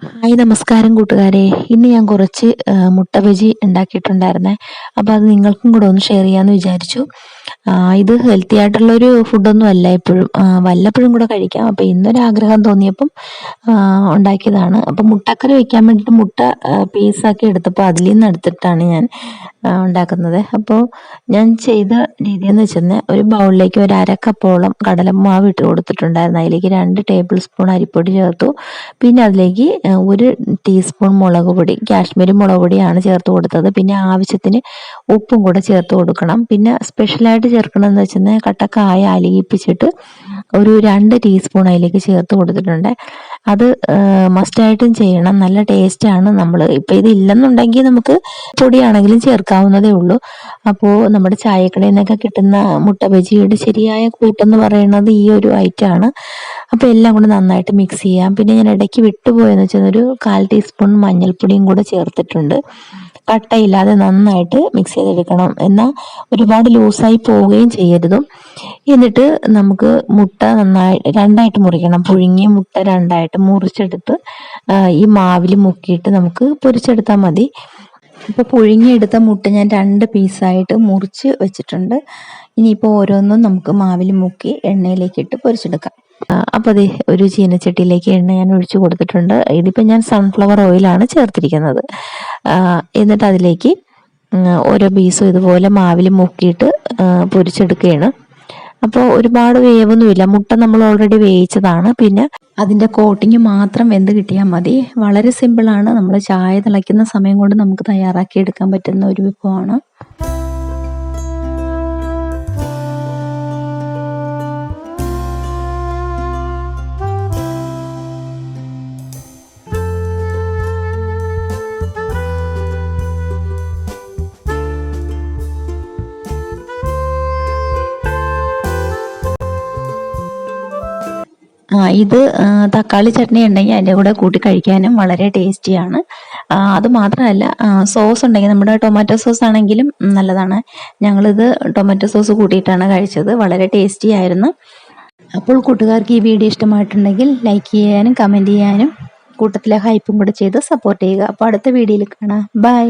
Hi നമസ്കാരം കൂട്ടുകാരെ. ഇന്ന് ഞാൻ കുറച്ച് മുട്ട ബജി ഉണ്ടാക്കിയിട്ടുണ്ടായിരുന്നേ. അപ്പോൾ അത് നിങ്ങൾക്കും കൂടെ ഒന്ന് ഷെയർ ചെയ്യാമെന്ന് വിചാരിച്ചു. ഇത് ഹെൽത്തി ആയിട്ടുള്ളൊരു ഫുഡൊന്നും അല്ല, എപ്പോഴും വല്ലപ്പോഴും കൂടെ കഴിക്കാം. അപ്പോൾ ഇന്നൊരാഗ്രഹം തോന്നിയപ്പം ഉണ്ടാക്കിയതാണ്. അപ്പോൾ മുട്ടക്കറി വയ്ക്കാൻ വേണ്ടിയിട്ട് മുട്ട പീസാക്കി എടുത്തപ്പോൾ അതിൽ നിന്ന് എടുത്തിട്ടാണ് ഞാൻ ഉണ്ടാക്കുന്നത്. അപ്പോൾ ഞാൻ ചെയ്ത രീതി എന്ന് വെച്ചാൽ ഒരു ബൗളിലേക്ക് ഒരു അരക്കപ്പോളം കടലമാവ് ഇട്ട് കൊടുത്തിട്ടുണ്ടായിരുന്നു. അതിലേക്ക് 2 ടേബിൾ സ്പൂൺ അരിപ്പൊടി ചേർത്തു. പിന്നെ അതിലേക്ക് 1 ടീസ്പൂൺ മുളക് പൊടി, കാശ്മീരി മുളക് പൊടിയാണ് ചേർത്ത് കൊടുത്തത്. പിന്നെ ആവശ്യത്തിന് ഉപ്പും കൂടെ ചേർത്ത് കൊടുക്കണം. പിന്നെ സ്പെഷ്യലായിട്ട് ചേർക്കണമെന്ന് വെച്ചാൽ കട്ടക്കായ അലിയിപ്പിച്ചിട്ട് ഒരു 2 ടീസ്പൂൺ അതിലേക്ക് ചേർത്ത് കൊടുത്തിട്ടുണ്ട്. അത് മസ്റ്റായിട്ടും ചെയ്യണം, നല്ല ടേസ്റ്റാണ്. നമ്മൾ ഇപ്പം ഇതില്ലെന്നുണ്ടെങ്കിൽ നമുക്ക് പൊടിയാണെങ്കിലും ചേർക്കാവുന്നതേ ഉള്ളൂ. അപ്പോൾ നമ്മുടെ ചായക്കടയിൽ നിന്നൊക്കെ കിട്ടുന്ന മുട്ട ബജിയുടെ ശരിയായ കൂട്ടെന്ന് പറയുന്നത് ഈ ഒരു ഐറ്റമാണ്. അപ്പോൾ എല്ലാം കൂടെ നന്നായിട്ട് മിക്സ് ചെയ്യാം. പിന്നെ ഞാൻ ഇടയ്ക്ക് വിട്ടുപോയെന്ന് വെച്ചാൽ ഒരു 1/4 ടീസ്പൂൺ മഞ്ഞൾപ്പൊടിയും കൂടെ ചേർത്തിട്ടുണ്ട്. കട്ടയില്ലാതെ നന്നായിട്ട് മിക്സ് ചെയ്തെടുക്കണം, എന്നാൽ ഒരുപാട് ലൂസായി പോവുകയും ചെയ്യരുത്. എന്നിട്ട് നമുക്ക് മുട്ട നന്നായി 2ആയിട്ട് മുറിക്കണം. പുഴുങ്ങിയ മുട്ട 2ആയിട്ട് മുറിച്ചെടുത്ത് ഈ മാവിൽ മുക്കിയിട്ട് നമുക്ക് പൊരിച്ചെടുത്താൽ മതി. ഇപ്പോൾ പുഴുങ്ങിയെടുത്ത മുട്ട ഞാൻ 2 പീസായിട്ട് മുറിച്ച് വെച്ചിട്ടുണ്ട്. ഇനിയിപ്പോൾ ഓരോന്നും നമുക്ക് മാവിൽ മുക്കി എണ്ണയിലേക്കിട്ട് പൊരിച്ചെടുക്കാം. അപ്പോൾ അതെ, ഒരു ചീനച്ചട്ടിയിലേക്ക് എണ്ണ ഞാൻ ഒഴിച്ചു കൊടുത്തിട്ടുണ്ട്. ഇതിപ്പോൾ ഞാൻ സൺഫ്ലവർ ഓയിലാണ് ചേർത്തിരിക്കുന്നത്. എന്നിട്ട് അതിലേക്ക് ഓരോ പീസും ഇതുപോലെ മാവിൽ മുക്കിയിട്ട് പൊരിച്ചെടുക്കുകയാണ്. അപ്പോൾ ഒരുപാട് വേവൊന്നുമില്ല, മുട്ട നമ്മൾ ഓൾറെഡി വേവിച്ചതാണ്. പിന്നെ അതിൻ്റെ കോട്ടിങ് മാത്രം വെന്ത് കിട്ടിയാൽ മതി. വളരെ സിമ്പിളാണ്. നമ്മൾ ചായ തിളയ്ക്കുന്ന സമയം കൊണ്ട് നമുക്ക് തയ്യാറാക്കി എടുക്കാൻ പറ്റുന്ന ഒരു വിഭവമാണ്. ഇത് തക്കാളി ചട്നി ഉണ്ടെങ്കിൽ അതിൻ്റെ കൂടെ കൂട്ടി കഴിക്കാനും വളരെ ടേസ്റ്റിയാണ്. അത് മാത്രമല്ല, സോസ് ഉണ്ടെങ്കിൽ നമ്മുടെ ടൊമാറ്റോ സോസ് ആണെങ്കിലും നല്ലതാണ്. ഞങ്ങളിത് ടൊമാറ്റോ സോസ് കൂട്ടിയിട്ടാണ് കഴിച്ചത്. വളരെ ടേസ്റ്റി ആയിരുന്നു. അപ്പോൾ കൂട്ടുകാർക്ക് ഈ വീഡിയോ ഇഷ്ടമായിട്ടുണ്ടെങ്കിൽ ലൈക്ക് ചെയ്യാനും കമൻറ്റ് ചെയ്യാനും കൂട്ടത്തിലെ ഹൈപ്പും കൂടെ ചെയ്ത് സപ്പോർട്ട് ചെയ്യുക. അപ്പോൾ അടുത്ത വീഡിയോയിൽ കാണാം. ബൈ.